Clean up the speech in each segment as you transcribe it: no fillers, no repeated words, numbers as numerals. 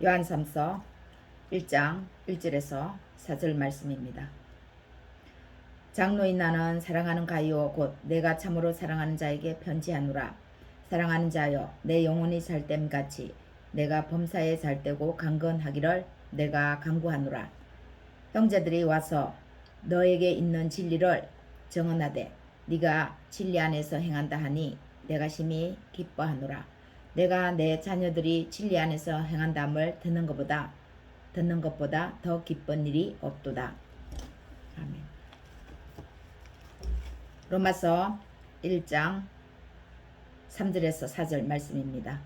요한삼서 1장 1절에서 4절 말씀입니다. 장로인 나는 사랑하는 가이오 곧 내가 참으로 사랑하는 자에게 편지하노라. 사랑하는 자여, 내 영혼이 잘됨 같이 내가 범사에 잘되고 강건하기를 내가 간구하노라. 형제들이 와서 너에게 있는 진리를 정언하되 네가 진리 안에서 행한다 하니 내가 심히 기뻐하노라. 내가 내 자녀들이 진리 안에서 행한다함을 듣는 것보다 더 기쁜 일이 없도다. 아멘. 로마서 1장 3절에서 4절 말씀입니다.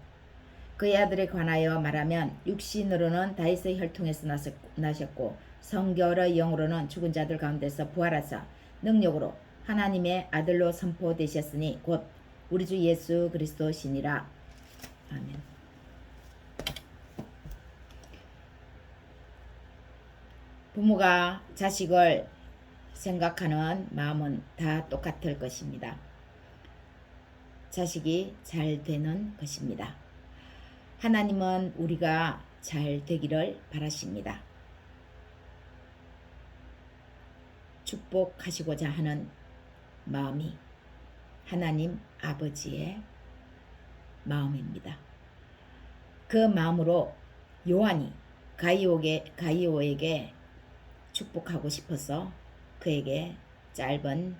그의 아들에 관하여 말하면 육신으로는 다윗의 혈통에서 나셨고 성결의 영으로는 죽은 자들 가운데서 부활하사 능력으로 하나님의 아들로 선포되셨으니 곧 우리 주 예수 그리스도시니라. 아멘. 부모가 자식을 생각하는 마음은 다 똑같을 것입니다. 자식이 잘 되는 것입니다. 하나님은 우리가 잘 되기를 바라십니다. 축복하시고자 하는 마음이 하나님 아버지의 마음입니다. 그 마음으로 요한이 가이오에게 축복하고 싶어서 그에게 짧은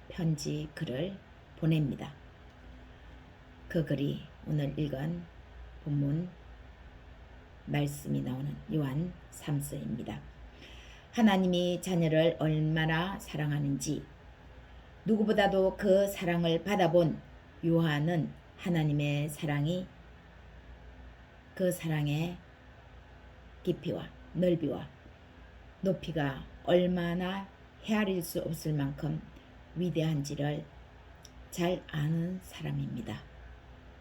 편지 글을 보냅니다. 그 글이 오늘 읽은 본문 말씀이 나오는 요한 3서입니다. 하나님이 자녀를 얼마나 사랑하는지 누구보다도 그 사랑을 받아본 요한은 하나님의 사랑이 그 사랑의 깊이와 넓이와 높이가 얼마나 헤아릴 수 없을 만큼 위대한지를 잘 아는 사람입니다.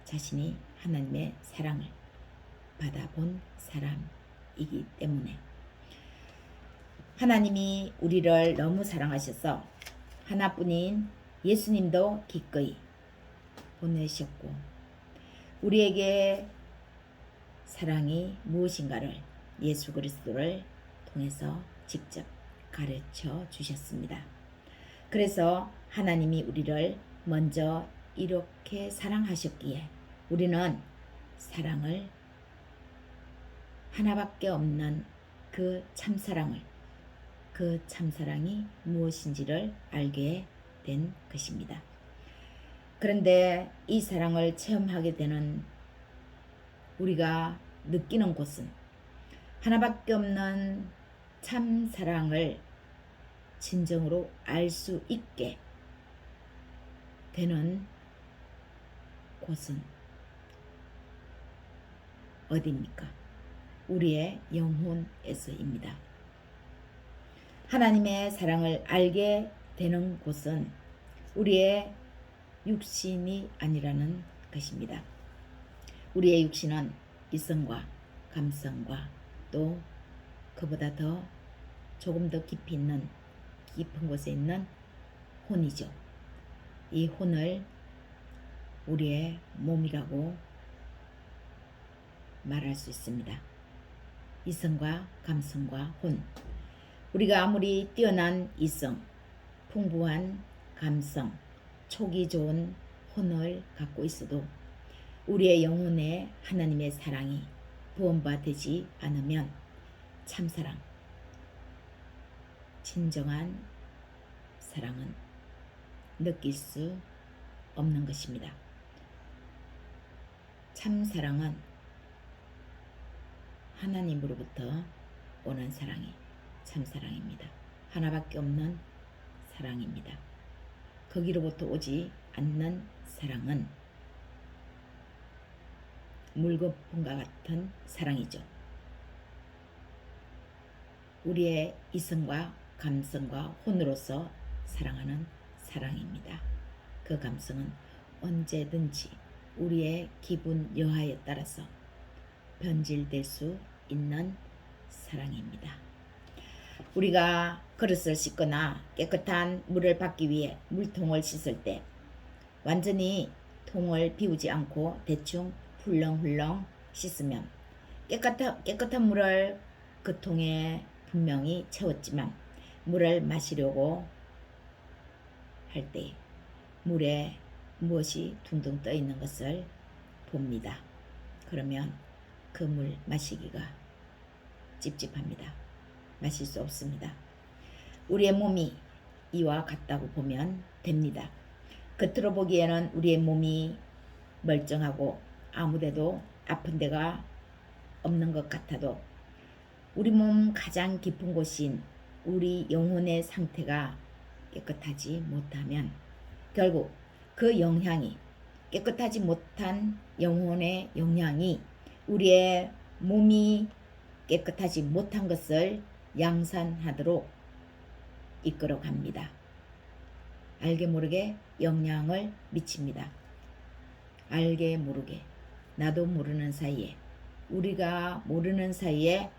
자신이 하나님의 사랑을 받아본 사람이기 때문에 하나님이 우리를 너무 사랑하셔서 하나뿐인 예수님도 기꺼이 보내셨고 우리에게 사랑이 무엇인가를 예수 그리스도를 통해서 직접 가르쳐 주셨습니다. 그래서 하나님이 우리를 먼저 이렇게 사랑하셨기에 우리는 사랑을 하나밖에 없는 그 참사랑을 그 참사랑이 무엇인지를 알게 된 것입니다. 그런데 이 사랑을 체험하게 되는 우리가 느끼는 곳은 하나밖에 없는 참사랑을 진정으로 알 수 있게 되는 곳은 어디입니까? 우리의 영혼에서입니다. 하나님의 사랑을 알게 되는 곳은 우리의 육신이 아니라는 것입니다. 우리의 육신은 이성과 감성과 또 그보다 더 조금 더 깊은 곳에 있는 혼이죠. 이 혼을 우리의 몸이라고 말할 수 있습니다. 이성과 감성과 혼. 우리가 아무리 뛰어난 이성, 풍부한 감성, 촉이 좋은 혼을 갖고 있어도 우리의 영혼에 하나님의 사랑이 부음바 되지 않으면 참사랑, 진정한 사랑은 느낄 수 없는 것입니다. 참사랑은 하나님으로부터 오는 사랑이 참사랑입니다. 하나밖에 없는 사랑입니다. 거기로부터 오지 않는 사랑은 물거품과 같은 사랑이죠. 우리의 이성과 감성과 혼으로서 사랑하는 사랑입니다. 그 감성은 언제든지 우리의 기분 여하에 따라서 변질될 수 있는 사랑입니다. 우리가 그릇을 씻거나 깨끗한 물을 받기 위해 물통을 씻을 때 완전히 통을 비우지 않고 대충 훌렁훌렁 씻으면 깨끗한 물을 그 통에 분명히 채웠지만 물을 마시려고 할 때 물에 무엇이 둥둥 떠 있는 것을 봅니다. 그러면 그 물 마시기가 찝찝합니다. 마실 수 없습니다. 우리의 몸이 이와 같다고 보면 됩니다. 겉으로 보기에는 우리의 몸이 멀쩡하고 아무데도 아픈 데가 없는 것 같아도 우리 몸 가장 깊은 곳인 우리 영혼의 상태가 깨끗하지 못하면 결국 그 영향이 깨끗하지 못한 영혼의 영향이 우리의 몸이 깨끗하지 못한 것을 양산하도록 이끌어 갑니다. 알게 모르게 영향을 미칩니다. 알게 모르게 나도 모르는 사이에 우리가 모르는 사이에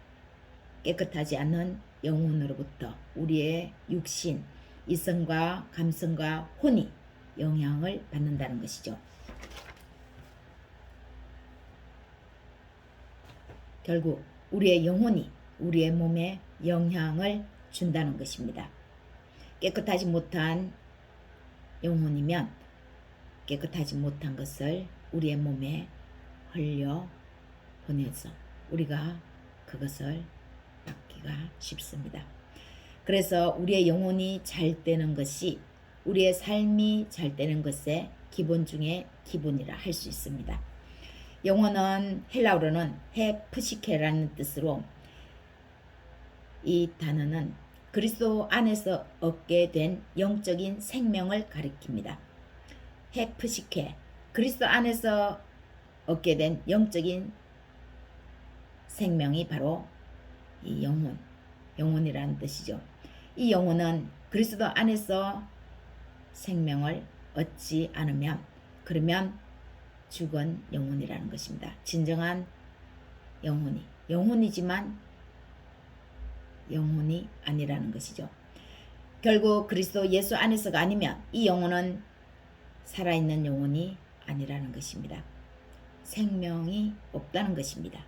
깨끗하지 않은 영혼으로부터 우리의 육신, 이성과 감성과 혼이 영향을 받는다는 것이죠. 결국 우리의 영혼이 우리의 몸에 영향을 준다는 것입니다. 깨끗하지 못한 영혼이면 깨끗하지 못한 것을 우리의 몸에 흘려 보내서 우리가 그것을 받기가 쉽습니다. 그래서 우리의 영혼이 잘 되는 것이 우리의 삶이 잘 되는 것의 기본 중에 기본이라 할 수 있습니다. 영혼은 헬라어로는 헤프시케라는 뜻으로 이 단어는 그리스도 안에서 얻게 된 영적인 생명을 가리킵니다. 헤프시케, 그리스도 안에서 얻게 된 영적인 생명이 바로 이 영혼이라는 뜻이죠. 이 영혼은 그리스도 안에서 생명을 얻지 않으면 그러면 죽은 영혼이라는 것입니다. 진정한 영혼이지만 영혼이 아니라는 것이죠. 결국 그리스도 예수 안에서가 아니면 이 영혼은 살아있는 영혼이 아니라는 것입니다. 생명이 없다는 것입니다.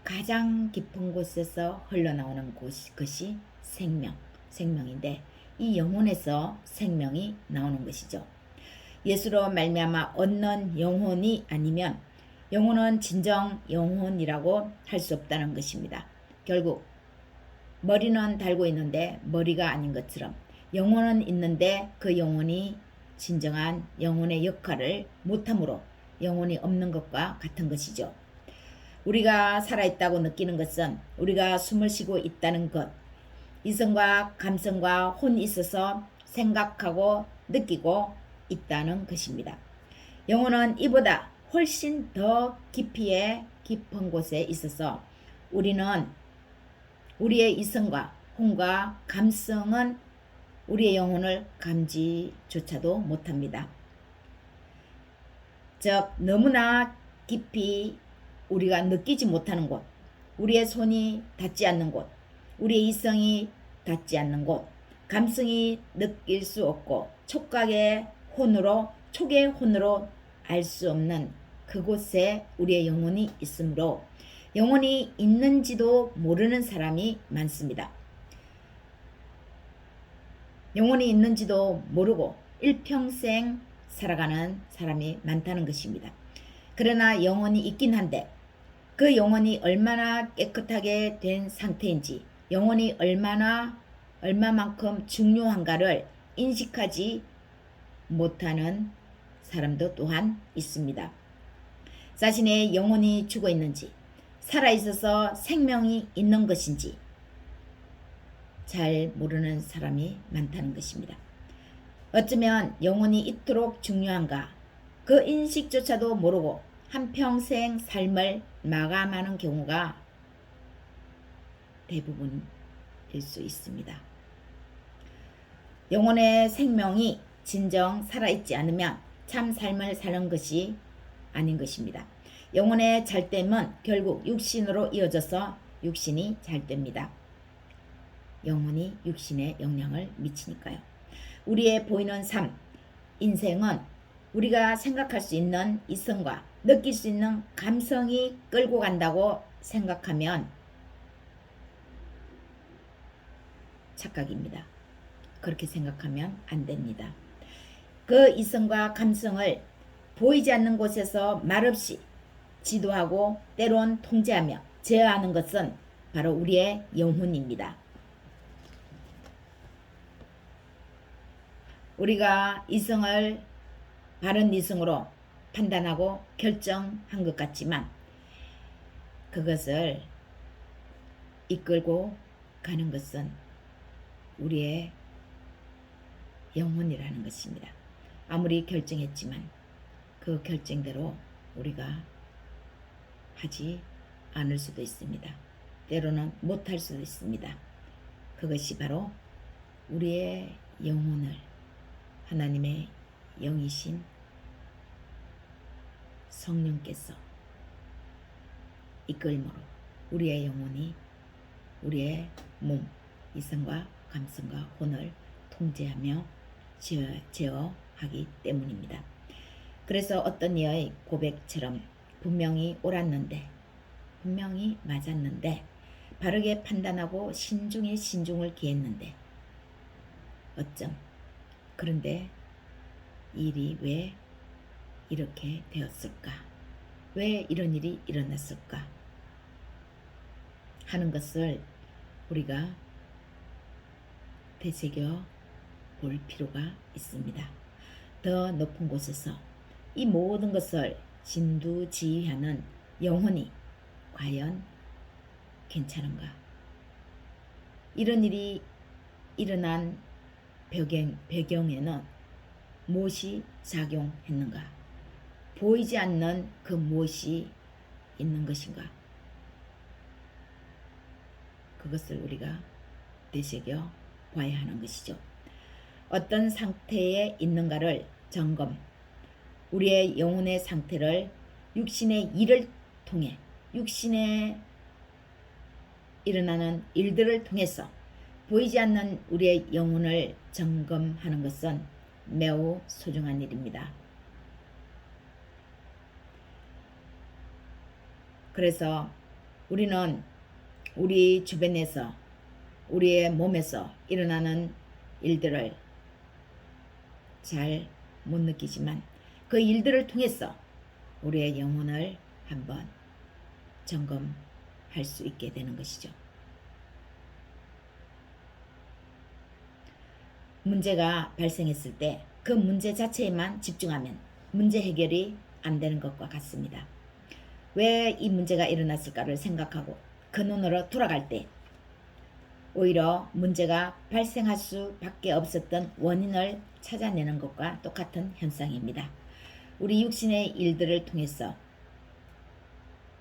가장 깊은 곳에서 흘러나오는 것이 생명인데 이 영혼에서 생명이 나오는 것이죠. 예수로 말미암아 얻는 영혼이 아니면 영혼은 진정 영혼이라고 할 수 없다는 것입니다. 결국 머리는 달고 있는데 머리가 아닌 것처럼 영혼은 있는데 그 영혼이 진정한 영혼의 역할을 못함으로 영혼이 없는 것과 같은 것이죠. 우리가 살아있다고 느끼는 것은 우리가 숨을 쉬고 있다는 것, 이성과 감성과 혼이 있어서 생각하고 느끼고 있다는 것입니다. 영혼은 이보다 훨씬 더 깊은 곳에 있어서 우리는 우리의 이성과 혼과 감성은 우리의 영혼을 감지조차도 못합니다. 즉 너무나 깊이 우리가 느끼지 못하는 곳, 우리의 손이 닿지 않는 곳, 우리의 이성이 닿지 않는 곳, 감성이 느낄 수 없고 촉의 혼으로 알 수 없는 그곳에 우리의 영혼이 있으므로 영혼이 있는지도 모르는 사람이 많습니다. 영혼이 있는지도 모르고 일평생 살아가는 사람이 많다는 것입니다. 그러나 영혼이 있긴 한데 그 영혼이 얼마나 깨끗하게 된 상태인지 영혼이 얼마만큼 중요한가를 인식하지 못하는 사람도 또한 있습니다. 자신의 영혼이 죽어 있는지 살아있어서 생명이 있는 것인지 잘 모르는 사람이 많다는 것입니다. 어쩌면 영혼이 이토록 중요한가 그 인식조차도 모르고 한평생 삶을 마감하는 경우가 대부분일 수 있습니다. 영혼의 생명이 진정 살아있지 않으면 참 삶을 사는 것이 아닌 것입니다. 영혼의 잘됨은 결국 육신으로 이어져서 육신이 잘됩니다. 영혼이 육신에 영향을 미치니까요. 우리의 보이는 삶, 인생은 우리가 생각할 수 있는 이성과 느낄 수 있는 감성이 끌고 간다고 생각하면 착각입니다. 그렇게 생각하면 안 됩니다. 그 이성과 감성을 보이지 않는 곳에서 말없이 지도하고 때론 통제하며 제어하는 것은 바로 우리의 영혼입니다. 우리가 이성을 바른 이성으로 판단하고 결정한 것 같지만 그것을 이끌고 가는 것은 우리의 영혼이라는 것입니다. 아무리 결정했지만 그 결정대로 우리가 하지 않을 수도 있습니다. 때로는 못할 수도 있습니다. 그것이 바로 우리의 영혼을 하나님의 영이신 성령께서 이끌므로 우리의 영혼이 우리의 몸, 이성과 감성과 혼을 통제하며 제어하기 때문입니다. 그래서 어떤 이의 고백처럼 분명히 옳았는데 분명히 맞았는데 바르게 판단하고 신중에 신중을 기했는데 어쩜 그런데 일이 왜 이렇게 되었을까? 왜 이런 일이 일어났을까? 하는 것을 우리가 되새겨 볼 필요가 있습니다. 더 높은 곳에서 이 모든 것을 진두지휘하는 영혼이 과연 괜찮은가? 이런 일이 일어난 배경에는 무엇이 작용했는가? 보이지 않는 그 무엇이 있는 것인가? 그것을 우리가 되새겨 봐야 하는 것이죠. 어떤 상태에 있는가를 점검, 우리의 영혼의 상태를 육신의 일을 통해 육신에 일어나는 일들을 통해서 보이지 않는 우리의 영혼을 점검하는 것은 매우 소중한 일입니다. 그래서 우리는 우리 주변에서 우리의 몸에서 일어나는 일들을 잘 못 느끼지만 그 일들을 통해서 우리의 영혼을 한번 점검할 수 있게 되는 것이죠. 문제가 발생했을 때 그 문제 자체에만 집중하면 문제 해결이 안 되는 것과 같습니다. 왜 이 문제가 일어났을까를 생각하고 그 눈으로 돌아갈 때 오히려 문제가 발생할 수밖에 없었던 원인을 찾아내는 것과 똑같은 현상입니다. 우리 육신의 일들을 통해서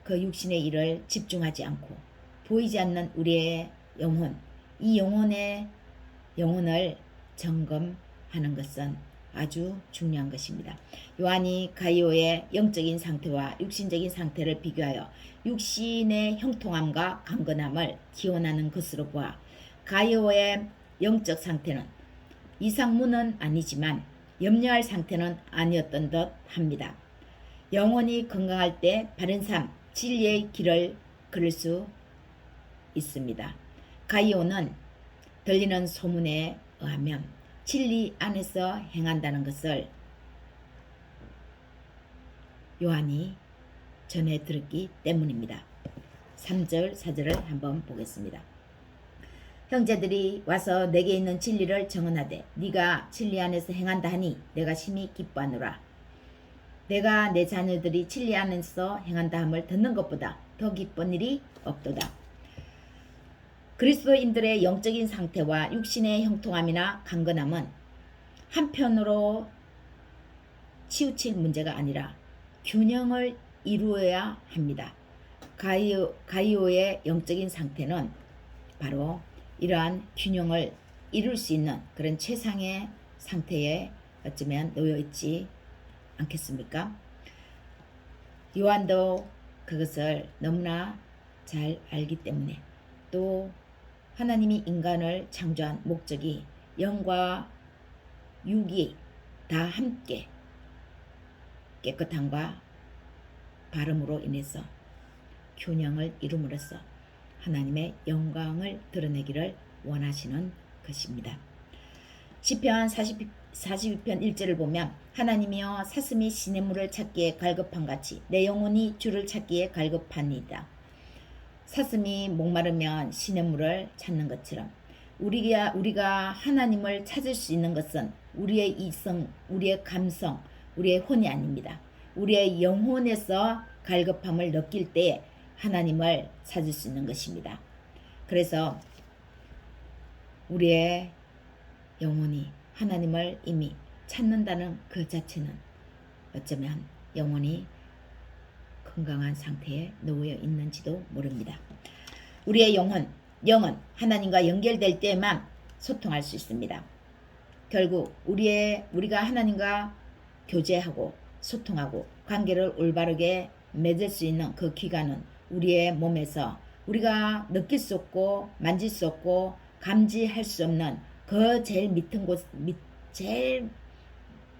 그 육신의 일을 집중하지 않고 보이지 않는 우리의 영혼, 이 영혼을 점검하는 것은 아주 중요한 것입니다. 요한이 가이오의 영적인 상태와 육신적인 상태를 비교하여 육신의 형통함과 강건함을 기원하는 것으로 보아 가이오의 영적 상태는 이상문은 아니지만 염려할 상태는 아니었던 듯 합니다. 영혼이 건강할 때 바른 삶, 진리의 길을 걸을 수 있습니다. 가이오는 들리는 소문에 의하면 진리 안에서 행한다는 것을 요한이 전해 들었기 때문입니다. 3절, 4절을 한번 보겠습니다. 형제들이 와서 내게 있는 진리를 정언하되 네가 진리 안에서 행한다 하니 내가 심히 기뻐하노라. 내가 내 자녀들이 진리 안에서 행한다 함을 듣는 것보다 더 기쁜 일이 없도다. 그리스도인들의 영적인 상태와 육신의 형통함이나 강건함은 한편으로 치우칠 문제가 아니라 균형을 이루어야 합니다. 가이오의 영적인 상태는 바로 이러한 균형을 이룰 수 있는 그런 최상의 상태에 어쩌면 놓여 있지 않겠습니까? 요한도 그것을 너무나 잘 알기 때문에 또 하나님이 인간을 창조한 목적이 영과 육이 다 함께 깨끗함과 바름으로 인해서 균형을 이룸으로써 하나님의 영광을 드러내기를 원하시는 것입니다. 시편 42편 1절을 보면 하나님이여 사슴이 시냇물을 찾기에 갈급함같이 내 영혼이 주를 찾기에 갈급하니이다. 사슴이 목마르면 시냇물을 찾는 것처럼 우리가 하나님을 찾을 수 있는 것은 우리의 이성, 우리의 감성, 우리의 혼이 아닙니다. 우리의 영혼에서 갈급함을 느낄 때 하나님을 찾을 수 있는 것입니다. 그래서 우리의 영혼이 하나님을 이미 찾는다는 그 자체는 어쩌면 영혼이 건강한 상태에 놓여 있는지도 모릅니다. 우리의 영은 하나님과 연결될 때만 소통할 수 있습니다. 결국 우리가 하나님과 교제하고 소통하고 관계를 올바르게 맺을 수 있는 그 기간은 우리의 몸에서 우리가 느낄 수 없고 만질 수 없고 감지할 수 없는 그 제일 제일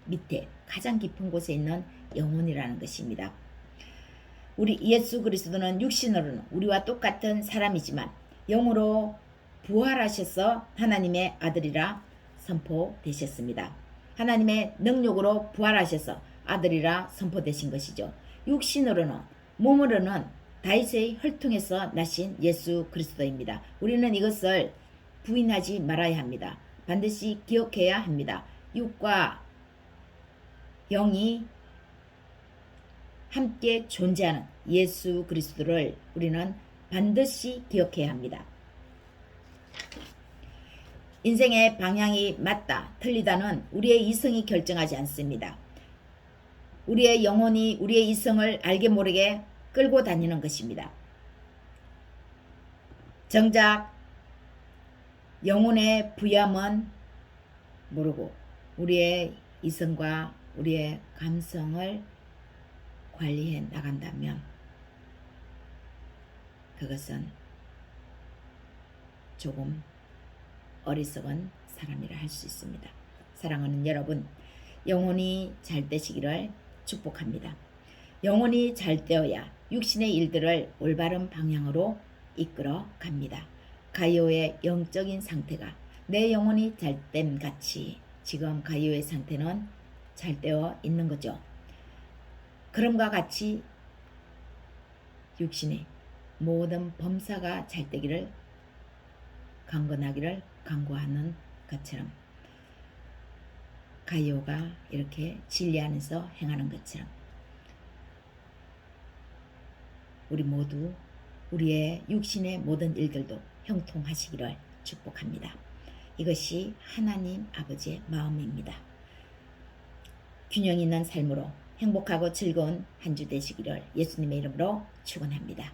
밑에 가장 깊은 곳에 있는 영혼이라는 것입니다. 우리 예수 그리스도는 육신으로는 우리와 똑같은 사람이지만 영으로 부활하셔서 하나님의 아들이라 선포되셨습니다. 하나님의 능력으로 부활하셔서 아들이라 선포되신 것이죠. 육신으로는 몸으로는 다윗의 혈통에서 나신 예수 그리스도입니다. 우리는 이것을 부인하지 말아야 합니다. 반드시 기억해야 합니다. 육과 영이 함께 존재하는 예수 그리스도를 우리는 반드시 기억해야 합니다. 인생의 방향이 맞다, 틀리다는 우리의 이성이 결정하지 않습니다. 우리의 영혼이 우리의 이성을 알게 모르게 끌고 다니는 것입니다. 정작 영혼의 부여함은 모르고 우리의 이성과 우리의 감성을 관리해 나간다면 그것은 조금 어리석은 사람이라 할 수 있습니다. 사랑하는 여러분, 영혼이 잘 되시기를 축복합니다. 영혼이 잘 되어야 육신의 일들을 올바른 방향으로 이끌어 갑니다. 가이오의 영적인 상태가 내 영혼이 잘됨 같이 지금 가이오의 상태는 잘 되어 있는 거죠. 그럼과 같이 육신의 모든 범사가 잘 되기를 강건하기를 간구하는 것처럼 가이오가 이렇게 진리 안에서 행하는 것처럼 우리 모두 우리의 육신의 모든 일들도 형통하시기를 축복합니다. 이것이 하나님 아버지의 마음입니다. 균형 있는 삶으로 행복하고 즐거운 한 주 되시기를 예수님의 이름으로 축원합니다.